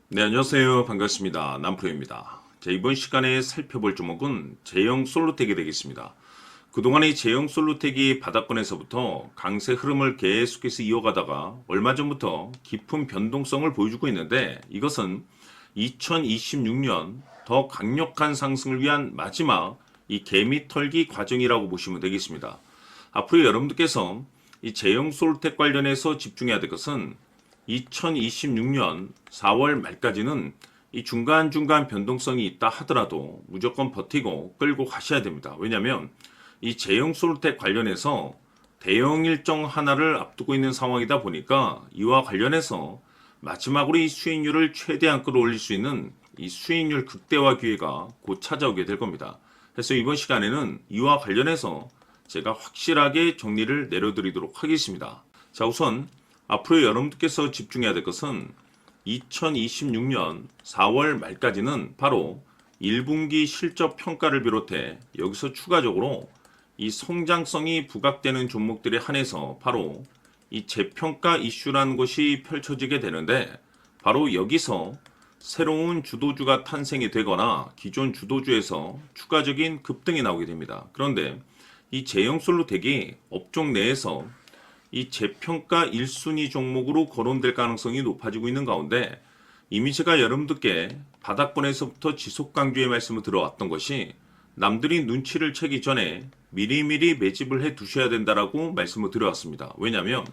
네, 안녕하세요. 반갑습니다. 남프로입니다. 자, 이번 시간에 살펴볼 종목은 제형 솔루텍이 되겠습니다. 그동안의 제형 솔루텍이 바닥권에서부터 강세 흐름을 계속해서 이어가다가 얼마 전부터 깊은 변동성을 보여주고 있는데, 이것은 2026년 더 강력한 상승을 위한 마지막 이 개미 털기 과정이라고 보시면 되겠습니다. 앞으로 여러분들께서 이 제형 솔루텍 관련해서 집중해야 될 것은 2026년 4월 말까지는 이 중간중간 변동성이 있다 하더라도 무조건 버티고 끌고 가셔야 됩니다. 왜냐하면 이 제형 솔루텍 관련해서 대형 일정 하나를 앞두고 있는 상황이다 보니까 이와 관련해서 마지막으로 이 수익률을 최대한 끌어올릴 수 있는 이 수익률 극대화 기회가 곧 찾아오게 될 겁니다. 그래서 이번 시간에는 이와 관련해서 제가 확실하게 정리를 내려드리도록 하겠습니다. 자, 우선 앞으로 여러분들께서 집중해야 될 것은 2026년 4월 말까지는 바로 1분기 실적 평가를 비롯해 여기서 추가적으로 이 성장성이 부각되는 종목들에 한해서 바로 이 재평가 이슈라는 것이 펼쳐지게 되는데, 바로 여기서 새로운 주도주가 탄생이 되거나 기존 주도주에서 추가적인 급등이 나오게 됩니다. 그런데 이 제형 솔루텍이 업종 내에서 이 재평가 1순위 종목으로 거론될 가능성이 높아지고 있는 가운데, 이미 제가 여러분들께 바닥권에서부터 지속 강조의 말씀을 들어왔던 것이 남들이 눈치를 채기 전에 미리미리 매집을 해 두셔야 된다라고 말씀을 드려왔습니다. 왜냐하면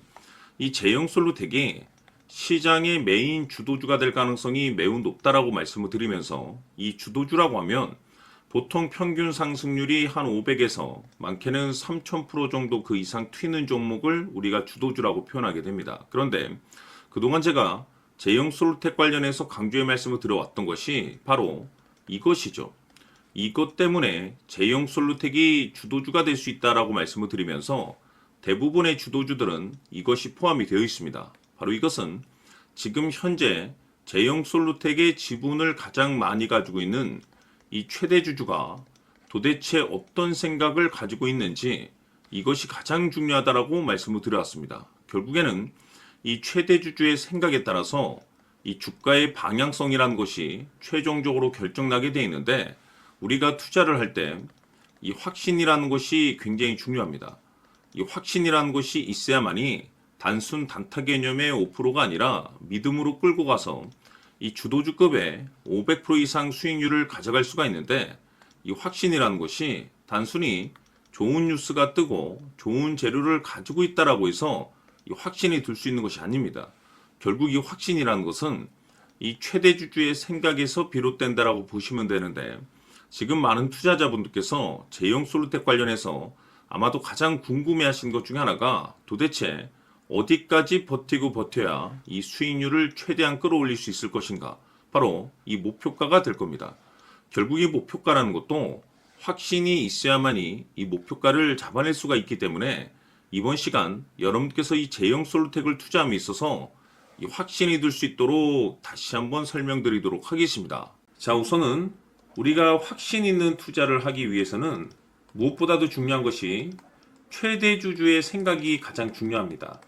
이 제형 솔루텍이 시장의 메인 주도주가 될 가능성이 매우 높다라고 말씀을 드리면서, 이 주도주라고 하면 보통 평균 상승률이 한 500에서 많게는 3000% 정도 그 이상 튀는 종목을 우리가 주도주라고 표현하게 됩니다. 그런데 그동안 제가 제형 솔루텍 관련해서 강조의 말씀을 들어왔던 것이 바로 이것이죠. 이것 때문에 제형 솔루텍이 주도주가 될 수 있다라고 말씀을 드리면서 대부분의 주도주들은 이것이 포함이 되어 있습니다. 바로 이것은 지금 현재 제형 솔루텍의 지분을 가장 많이 가지고 있는 이 최대 주주가 도대체 어떤 생각을 가지고 있는지, 이것이 가장 중요하다라고 말씀을 드려왔습니다. 결국에는 이 최대 주주의 생각에 따라서 이 주가의 방향성이라는 것이 최종적으로 결정나게 되어 있는데, 우리가 투자를 할 때 이 확신이라는 것이 굉장히 중요합니다. 이 확신이라는 것이 있어야만이 단순 단타 개념의 5%가 아니라 믿음으로 끌고 가서 이 주도주급의 500% 이상 수익률을 가져갈 수가 있는데, 이 확신이라는 것이 단순히 좋은 뉴스가 뜨고 좋은 재료를 가지고 있다라고 해서 이 확신이 들 수 있는 것이 아닙니다. 결국 이 확신이라는 것은 이 최대 주주의 생각에서 비롯된다라고 보시면 되는데, 지금 많은 투자자분들께서 제형 솔루텍 관련해서 아마도 가장 궁금해하신 것 중에 하나가 도대체 어디까지 버티고 버텨야 이 수익률을 최대한 끌어올릴 수 있을 것인가, 바로 이 목표가가 될 겁니다. 결국 이 목표가라는 것도 확신이 있어야만이 이 목표가를 잡아낼 수가 있기 때문에 이번 시간 여러분께서 이 제형 솔루텍을 투자함에 있어서 이 확신이 들 수 있도록 다시 한번 설명드리도록 하겠습니다. 자, 우선은 우리가 확신 있는 투자를 하기 위해서는 무엇보다도 중요한 것이 최대 주주의 생각이 가장 중요합니다.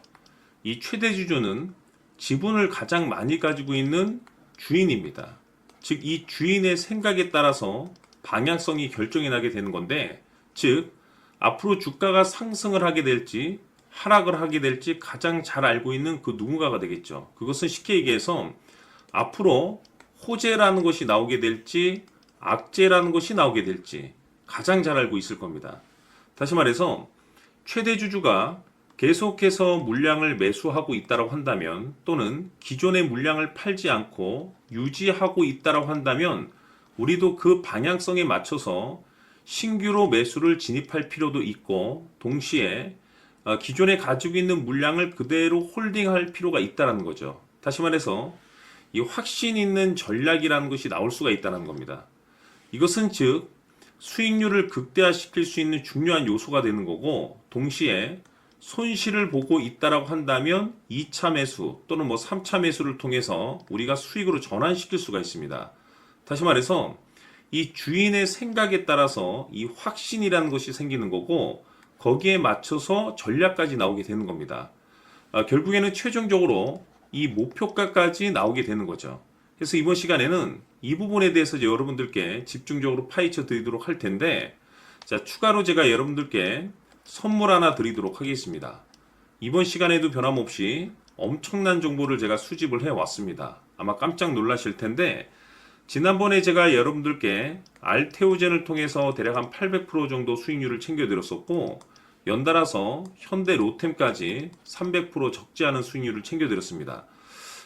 이 최대 주주는 지분을 가장 많이 가지고 있는 주인입니다. 즉, 이 주인의 생각에 따라서 방향성이 결정이 나게 되는 건데, 즉 앞으로 주가가 상승을 하게 될지 하락을 하게 될지 가장 잘 알고 있는 그 누군가가 되겠죠. 그것은 쉽게 얘기해서 앞으로 호재라는 것이 나오게 될지 악재라는 것이 나오게 될지 가장 잘 알고 있을 겁니다. 다시 말해서 최대 주주가 계속해서 물량을 매수하고 있다고 한다면, 또는 기존의 물량을 팔지 않고 유지하고 있다고 한다면, 우리도 그 방향성에 맞춰서 신규로 매수를 진입할 필요도 있고, 동시에 기존에 가지고 있는 물량을 그대로 홀딩할 필요가 있다는 거죠. 다시 말해서 이 확신 있는 전략이라는 것이 나올 수가 있다는 겁니다. 이것은 즉 수익률을 극대화시킬 수 있는 중요한 요소가 되는 거고, 동시에 손실을 보고 있다라고 한다면 2차 매수 또는 3차 매수를 통해서 우리가 수익으로 전환시킬 수가 있습니다. 다시 말해서 이 주인의 생각에 따라서 이 확신이라는 것이 생기는 거고, 거기에 맞춰서 전략까지 나오게 되는 겁니다. 결국에는 최종적으로 이 목표가까지 나오게 되는 거죠. 그래서 이번 시간에는 이 부분에 대해서 이제 여러분들께 집중적으로 파헤쳐 드리도록 할 텐데, 자, 추가로 제가 여러분들께 선물 하나 드리도록 하겠습니다. 이번 시간에도 변함없이 엄청난 정보를 제가 수집을 해 왔습니다. 아마 깜짝 놀라실 텐데, 지난번에 제가 여러분들께 알테오젠을 통해서 대략 한 800% 정도 수익률을 챙겨드렸었고, 연달아서 현대 로템까지 300% 적지 않은 수익률을 챙겨드렸습니다.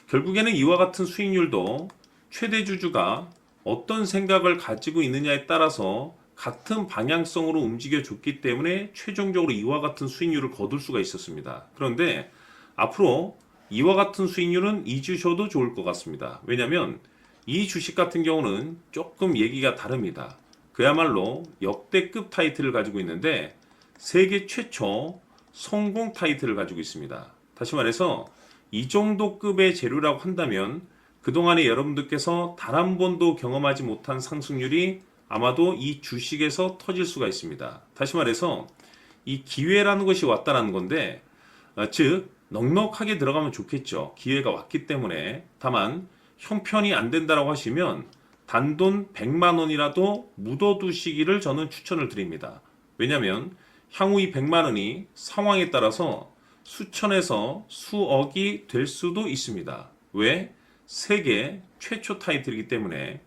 결국에는 이와 같은 수익률도 최대 주주가 어떤 생각을 가지고 있느냐에 따라서 같은 방향성으로 움직여 줬기 때문에 최종적으로 이와 같은 수익률을 거둘 수가 있었습니다. 그런데 앞으로 이와 같은 수익률은 잊으셔도 좋을 것 같습니다. 왜냐하면 이 주식 같은 경우는 조금 얘기가 다릅니다. 그야말로 역대급 타이틀을 가지고 있는데 세계 최초 성공 타이틀을 가지고 있습니다. 다시 말해서 이 정도 급의 재료라고 한다면 그동안에 여러분들께서 단 한 번도 경험하지 못한 상승률이 아마도 이 주식에서 터질 수가 있습니다. 다시 말해서 이 기회라는 것이 왔다는 건데, 즉 넉넉하게 들어가면 좋겠죠. 기회가 왔기 때문에. 다만 형편이 안 된다라고 하시면 단돈 100만 원이라도 묻어두시기를 저는 추천을 드립니다. 왜냐하면 향후 이 100만 원이 상황에 따라서 수천에서 수억이 될 수도 있습니다. 왜? 세계 최초 타이틀이기 때문에.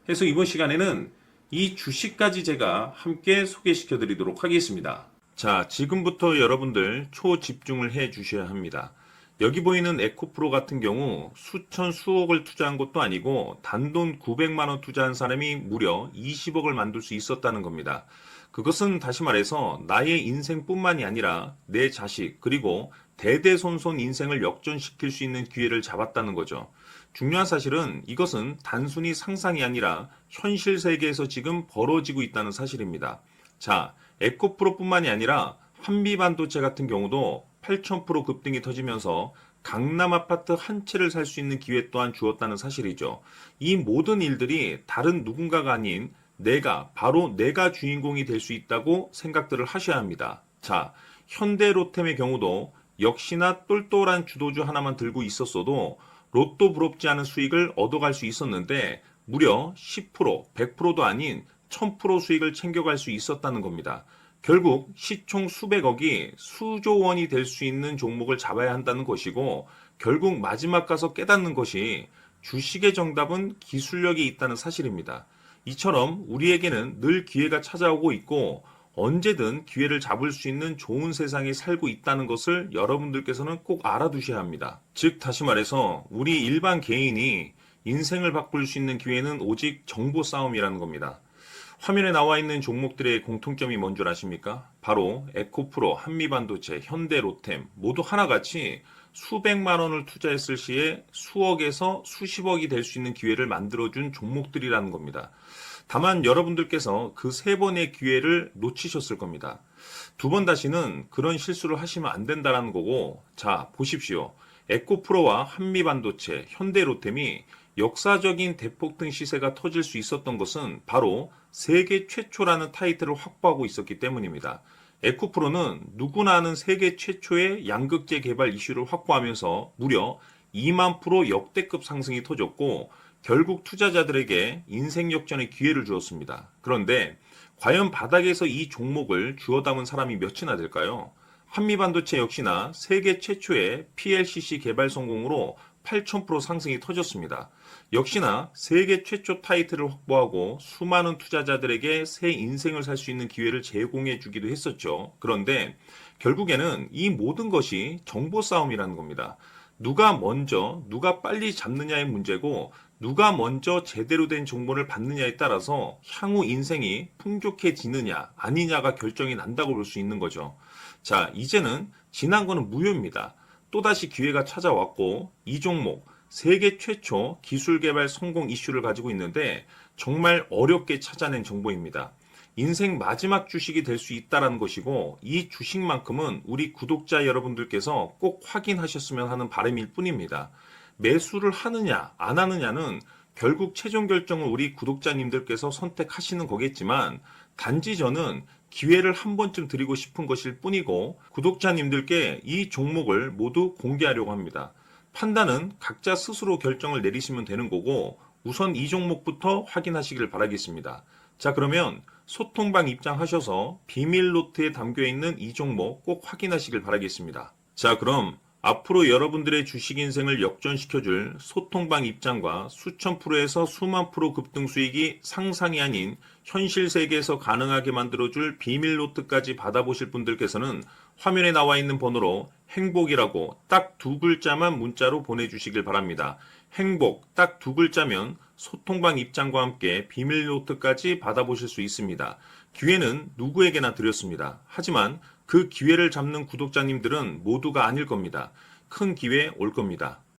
해서 이번 시간에는 이 주식까지 제가 함께 소개시켜 드리도록 하겠습니다. 자, 지금부터 여러분들 초집중을 해 주셔야 합니다. 여기 보이는 에코프로 같은 경우 수천 수억을 투자한 것도 아니고 단돈 900만 원 투자한 사람이 무려 20억을 만들 수 있었다는 겁니다. 그것은 다시 말해서 나의 인생뿐만이 아니라 내 자식 그리고 대대손손 인생을 역전시킬 수 있는 기회를 잡았다는 거죠. 중요한 사실은 이것은 단순히 상상이 아니라 현실 세계에서 지금 벌어지고 있다는 사실입니다. 자, 에코프로뿐만이 아니라 한미반도체 같은 경우도 8,000% 급등이 터지면서 강남 아파트 한 채를 살 수 있는 기회 또한 주었다는 사실이죠. 이 모든 일들이 다른 누군가가 아닌 바로 내가 주인공이 될 수 있다고 생각들을 하셔야 합니다. 자, 현대로템의 경우도 역시나 똘똘한 주도주 하나만 들고 있었어도 로또 부럽지 않은 수익을 얻어갈 수 있었는데 무려 10%, 100%도 아닌 1000% 수익을 챙겨갈 수 있었다는 겁니다. 결국 시총 수백억이 수조 원이 될 수 있는 종목을 잡아야 한다는 것이고 결국 마지막 가서 깨닫는 것이 주식의 정답은 기술력이 있다는 사실입니다. 이처럼 우리에게는 늘 기회가 찾아오고 있고 언제든 기회를 잡을 수 있는 좋은 세상에 살고 있다는 것을 여러분들께서는 꼭 알아두셔야 합니다. 즉 다시 말해서 우리 일반 개인이 인생을 바꿀 수 있는 기회는 오직 정보 싸움이라는 겁니다. 화면에 나와 있는 종목들의 공통점이 뭔 줄 아십니까? 바로 에코프로, 한미반도체, 현대로템 모두 하나같이 수백만 원을 투자했을 시에 수억에서 수십억이 될 수 있는 기회를 만들어준 종목들이라는 겁니다. 다만 여러분들께서 그 세 번의 기회를 놓치셨을 겁니다. 두 번 다시는 그런 실수를 하시면 안 된다는 거고, 자, 보십시오. 에코프로와 한미반도체, 현대로템이 역사적인 대폭등 시세가 터질 수 있었던 것은 바로 세계 최초라는 타이틀을 확보하고 있었기 때문입니다. 에코프로는 누구나 아는 세계 최초의 양극재 개발 이슈를 확보하면서 무려 2만 프로 역대급 상승이 터졌고 결국 투자자들에게 인생 역전의 기회를 주었습니다. 그런데 과연 바닥에서 이 종목을 주워 담은 사람이 몇이나 될까요? 한미반도체 역시나 세계 최초의 PLCC 개발 성공으로 8,000% 상승이 터졌습니다. 역시나 세계 최초 타이틀을 확보하고 수많은 투자자들에게 새 인생을 살 수 있는 기회를 제공해 주기도 했었죠. 그런데 결국에는 이 모든 것이 정보 싸움이라는 겁니다. 누가 먼저, 누가 빨리 잡느냐의 문제고 누가 먼저 제대로 된 정보를 받느냐에 따라서 향후 인생이 풍족해지느냐 아니냐가 결정이 난다고 볼 수 있는 거죠. 자, 이제는 지난 거는 무효입니다. 또다시 기회가 찾아왔고 이 종목 세계 최초 기술 개발 성공 이슈를 가지고 있는데 정말 어렵게 찾아낸 정보입니다. 인생 마지막 주식이 될 수 있다는 것이고 이 주식만큼은 우리 구독자 여러분들께서 꼭 확인하셨으면 하는 바람일 뿐입니다. 매수를 하느냐 안 하느냐는 결국 최종 결정을 우리 구독자님들께서 선택하시는 거겠지만 단지 저는 기회를 한 번쯤 드리고 싶은 것일 뿐이고 구독자님들께 이 종목을 모두 공개하려고 합니다. 판단은 각자 스스로 결정을 내리시면 되는 거고 우선 이 종목부터 확인하시길 바라겠습니다. 자, 그러면 소통방 입장하셔서 비밀 노트에 담겨 있는 이 종목 꼭 확인하시길 바라겠습니다. 자, 그럼 앞으로 여러분들의 주식 인생을 역전시켜줄 소통방 입장과 수천 프로에서 수만 프로 급등 수익이 상상이 아닌 현실 세계에서 가능하게 만들어줄 비밀 노트까지 받아보실 분들께서는 화면에 나와 있는 번호로 행복이라고 딱 두 글자만 문자로 보내주시길 바랍니다. 행복 딱 두 글자면 소통방 입장과 함께 비밀 노트까지 받아보실 수 있습니다. 기회는 누구에게나 드렸습니다. 하지만 그 기회를 잡는 구독자님들은 모두가 아닐 겁니다. 큰 기회 올 겁니다.